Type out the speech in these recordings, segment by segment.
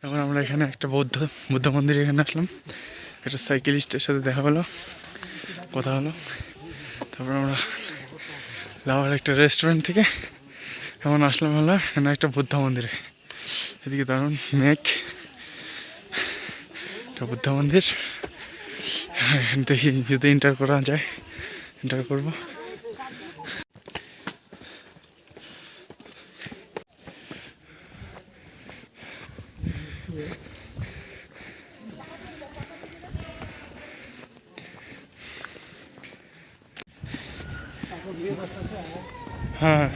এখন আমরা এখানে একটা বুদ্ধ মন্দিরে এখানে আসলাম। একটা সাইকেলিস্টের সাথে দেখা হলো, কথা হলো। তারপর আমরা লাভার একটা রেস্টুরেন্ট থেকে এখন আসলাম হলো এখানে একটা বুদ্ধ মন্দিরে। এদিকে দারুণ মেঘ, একটা বুদ্ধ মন্দির। এখান থেকে যদি এন্টার করা যায় এন্টার করবো। হ্যাঁ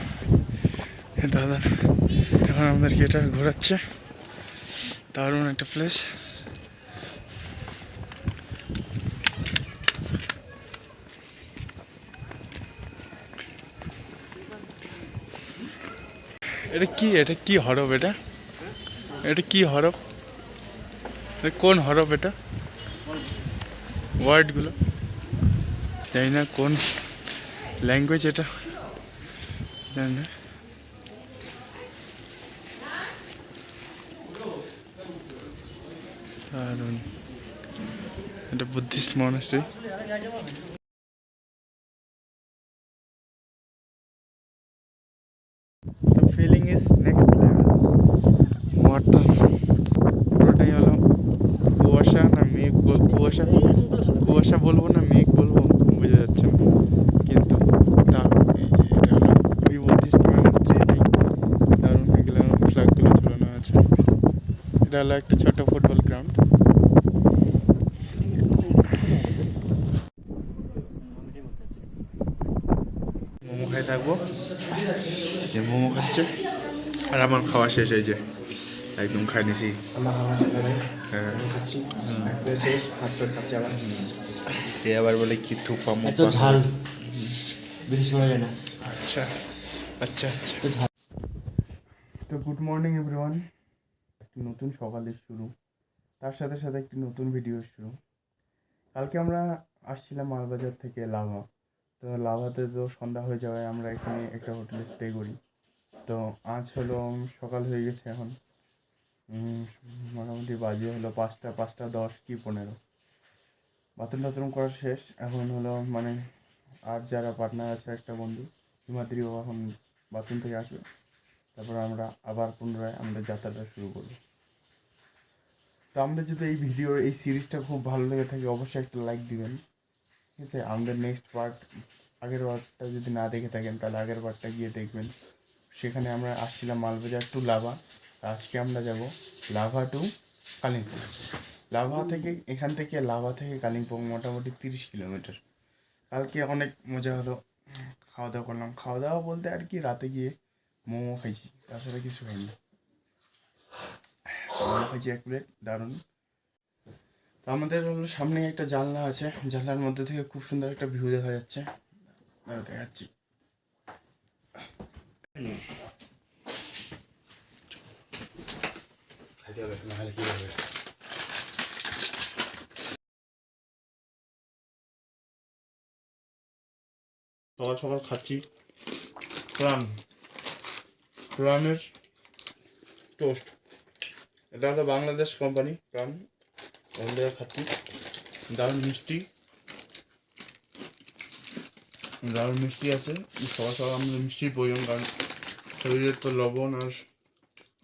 দাদা এখন আমাদেরকে এটা ঘোরাচ্ছে, দারুণ একটা প্লেস। এটা কি হরফ? এটা কি হরফ? কোন হরফ এটা? ওয়ার্ডগুলো জানি না কোন ল্যাঙ্গুয়েজ এটা, জানি না। দারুণ, এটা Buddhist monastery. The feeling is next level. Water পুরোটাই হলো কুয়াশা না মেঘ, কুয়াশা বলবো না মেঘ বলবো বোঝা যাচ্ছে না, কিন্তু দারুণ। এই যে এটা হলো ওই বুদ্ধিস্ট মনাস্ট্রি, এটাই দারুণ। এগুলো ফ্ল্যাগগুলো ঝুলানো আছে। এটা হলো একটা ছোট ফুটবল গ্রাউন্ড। মোমো খাই থাকবো, যে মোমো খাচ্ছে আর আমার খাওয়া শেষ। এই যে একদম খাই নিছি। সে আবার বলে কি থুপা এত ঝাল বেশি শোনা যায় না। আচ্ছা আচ্ছা আচ্ছা। তো গুড মর্নিং এভরিওয়ান। একটি নতুন সকালের শুরু, তার সাথে সাথে একটি নতুন ভিডিও শুরু। কালকে আমরা আসছিলাম মালবাজার থেকে লাভা। তো লাভাতে তো সন্ধ্যা হয়ে যাওয়ায় আমরা এখানে একটা হোটেলে স্টে করি। তো আজ হলো সকাল হয়ে গেছে এখন, মোটামুটি বাজে হলো 5টা 10 কি 15। বাথরুম টাথরুম করা শেষ। এখন হলো মানে আর যারা পার্টনার আছে একটা বন্ধু হিমাদ্রিও এখন বাথরুম থেকে আসবে। তারপর আমরা আবার পুনরায় আমাদের যাত্রাটা শুরু করবো। তো আমাদের যদি এই সিরিজটা খুব ভালো লেগে থাকে অবশ্যই একটা লাইক দিবেন, ঠিক আছে? আমাদের নেক্সট পার্ট, আগের পার্টটা যদি না দেখে থাকেন তাহলে আগের পার্টটা গিয়ে দেখবেন। সেখানে আমরা আসছিলাম মালবাজার টু লাভা, আজকে আমরা যাব লাভা টু কালিম্পং। লাভা থেকে কালিম্পং মোটামুটি 30 কিলোমিটার। কালকে অনেক মজা হলো, খাওয়া দাওয়া করলাম। খাওয়া দাওয়া বলতে আর কি, রাতে গিয়ে মোমো খাইছি, তাছাড়া কিছু খাইনি। মোমো খাইছি 1 প্লেট, দারুণ। তো আমাদের হলো সামনে একটা জানলা আছে, জানলার মধ্যে থেকে খুব সুন্দর একটা ভিউ দেখা যাচ্ছে, দেখাচ্ছি। খাইতে হবে নাহলে কি হবে। সকাল সকাল খাচ্ছি প্রাণের টোস্ট। এটা হলো বাংলাদেশ কোম্পানি প্রাণ, ওখান থেকে খাচ্ছি। দারুণ মিষ্টি, দারুণ মিষ্টি আছে। সকাল সকাল আমাদের মিষ্টির প্রয়োজন, কারণ শরীরের তো লবণ আর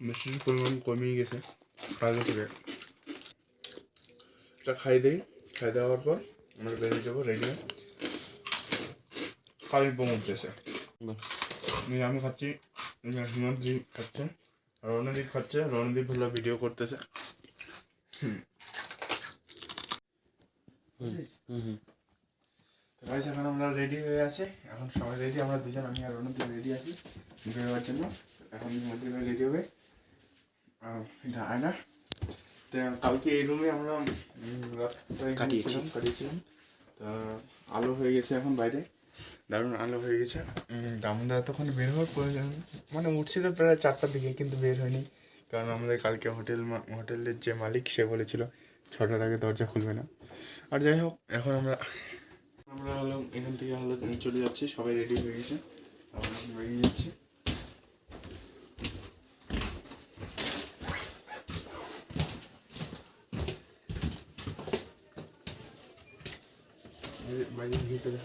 মিষ্টির পরিমাণ কমিয়ে গেছে খাওয়া থেকে। এটা খাই দেওয়ার পর আমরা বেরিয়ে যাবো রেডি হয়ে কালিম্পং উঠতেছে। আমি খাচ্ছি, হিমাদ্রি খাচ্ছে, রণদীপ খাচ্ছে। রণদীপ হলো ভিডিও করতেছে। এখন আমরা রেডি হয়ে আছি, এখন সবাই রেডি, আমরা দুজন, আমি আর রণদীপ রেডি আছি বেরোবার জন্য। এখন হিমাদ্রি ভাই রেডি হবে, এটা আয়না। তো কালকে এই রুমে আমরা কাটিয়েছিলাম। তা আলো হয়ে গেছে এখন বাইরে, দারুণ আলো হয়ে গেছে। আমাদের এতক্ষণ বের হওয়ার প্রয়োজন, মানে উঠছি তো প্রায় 4টার দিকে, কিন্তু বের হয়নি, কারণ আমাদের কালকে হোটেলের যে মালিক সে বলেছিল 6টার আগে দরজা খুলবে না। আর যাই হোক, এখন আমরা হলো এখান থেকে হলো চলে যাচ্ছি। সবাই রেডি হয়ে গেছে, আমরা বেরিয়ে যাচ্ছি। বাইরের ভিতরে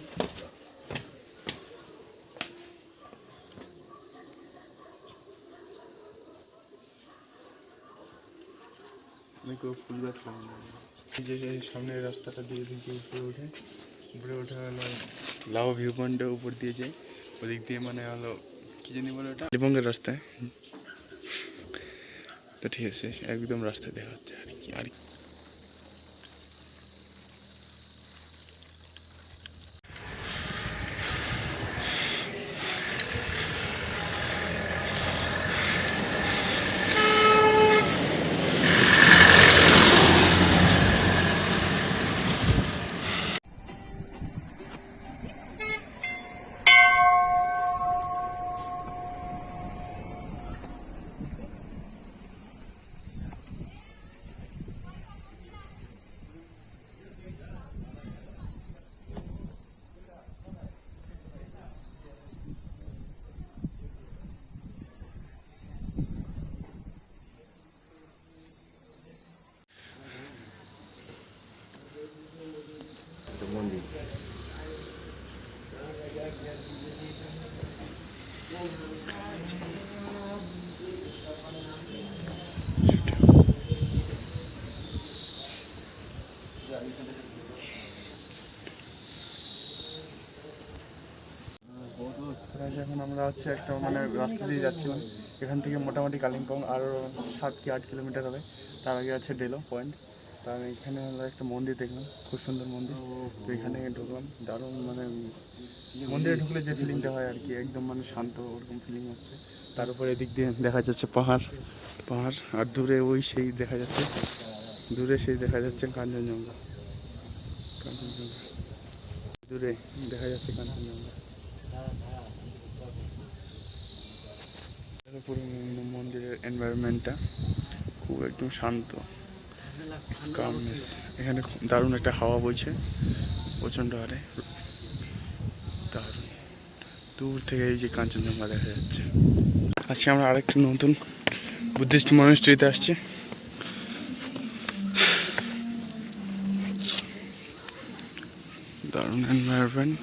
অনেক ফুল গাছ লাগানো। এই যে এই সামনের রাস্তাটা দিয়ে দিকে উপরে উঠে হলো লাভা ভিউ পয়েন্টের উপর দিয়ে যায়, ওদিক দিয়ে মানে হলো কি জানি বলে ওটা কালিম্পংয়ের রাস্তায়। তো ঠিক আছে, একদম রাস্তায় দেখা হচ্ছে আর কি। এখন আমরা হচ্ছে একটা মানে রাস্তা দিয়ে যাচ্ছিলাম, এখান থেকে মোটামুটি কালিম্পং আরও 7 কি 8 কিলোমিটার হবে। তার আগে আছে ডেলো পয়েন্ট। তার এখানে হলো একটা মন্দির দেখলাম, খুব সুন্দর মন্দির। তো এখানে ঢুকলাম, দারুণ মানে মন্দিরে ঢুকলে যে ফিলিংটা হয় আর কি, একদম মানে শান্ত ওরকম ফিলিং হচ্ছে। তার উপরে এদিক দিয়ে দেখা যাচ্ছে পাহাড়, আর দূরে সেই দেখা যাচ্ছে কাঞ্চনজঙ্ঘা। দূরে দেখা যাচ্ছে কাঞ্চনজঙ্ঘা। পুরো মন্দিরের এনভায়রনমেন্টটা খুব একদম শান্ত, কামনেস। এখানে দারুণ একটা হাওয়া বইছে প্রচণ্ড হারে, দারুণ। দূর থেকে এই যে কাঞ্চনজঙ্ঘা দেখা যাচ্ছে। আজকে আমরা আরেকটা নতুন বুদ্ধিস্ট মনেস্ট্রিতে আসছি। দারুণ এনভায়রনমেন্ট।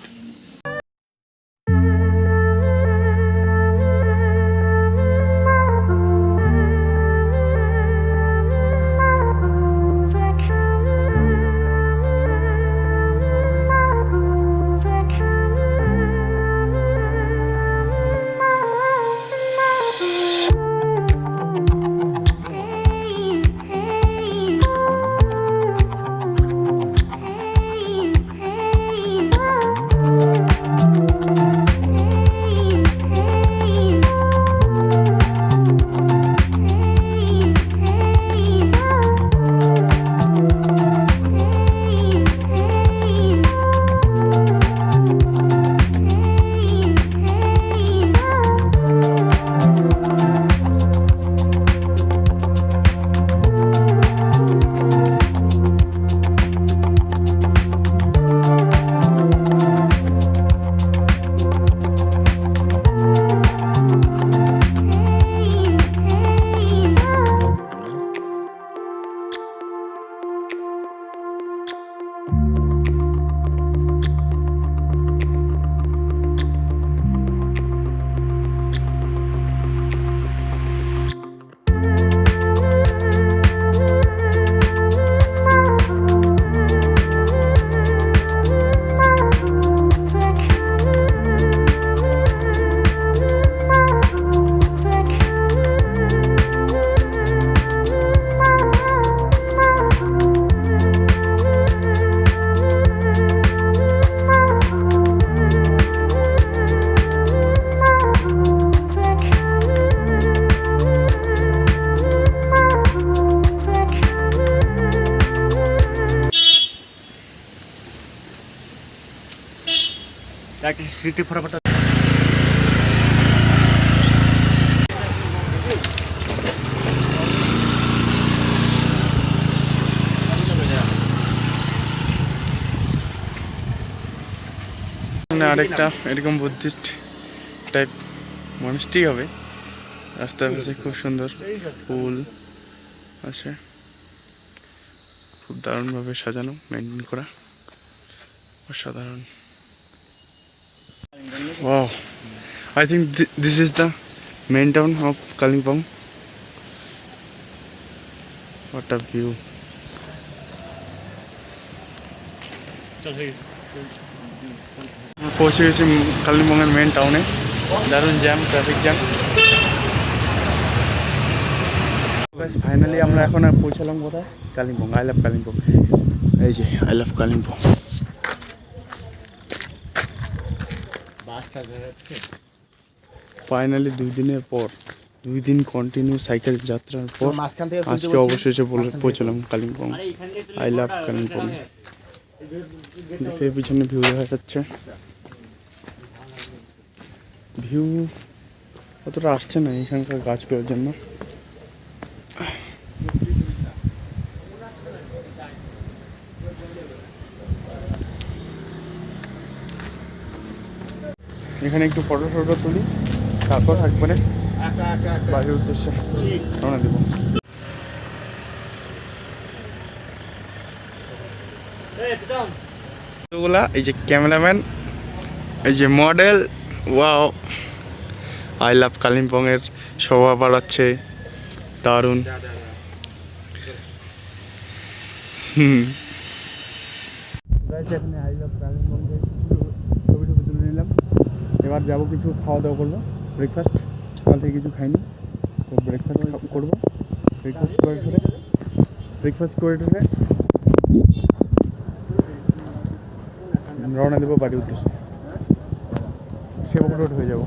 একটা স্মৃতি ফটোফটো আরেকটা এরকম বুদ্ধিস্ট টাইপ মনস্ট্রি হবে। রাস্তার পাশে খুব সুন্দর ফুল আছে, খুব দারুণভাবে সাজানো, মেনটেন করা, অসাধারণ। Wow, I think this is the main town of Kalimpong. What a view. আমরা পৌঁছে গেছি কালিম্পংয়ের মেন টাউনে। দারুণ জ্যাম, ট্রাফিক জ্যাম। ফাইনালি আমরা এখন আর পৌঁছালাম কোথায়? কালিম্পং। I love Kalimpong. এই যে আই লাভ কালিম্পং। ফাইনালি 2 দিনের পর, 2 দিন কন্টিনিউ সাইকেল যাত্রার পর আজকে অবশেষে পৌঁছলাম কালিম্পং। I love Kalimpong. দেখে পিছনে ভিউ দেখা যাচ্ছে। ভিউ অতটা আসছে না এখানকার গাছগুলোর জন্য। এখানে একটু ফটো টটো তুলি, তারপর একবারে বাড়ির উদ্দেশ্যে রওনা দেব। এই যে ক্যামেরাম্যান, এই যে model. Wow, I love Kalimpong এর শোভা বাড়াচ্ছে। দারুণ। এখানে আই লাভ কালিম্পং ছবি টবি তুলে নিলাম। এবার যাবো কিছু খাওয়া দাওয়া করবো, ব্রেকফাস্ট। সকাল থেকে কিছু খাইনি, তো ব্রেকফাস্ট করবো। ব্রেকফাস্ট করে ঠেলে রওনা দেবো বাড়ির উদ্দেশ্যে। সেবক রোড হয়ে যাবো।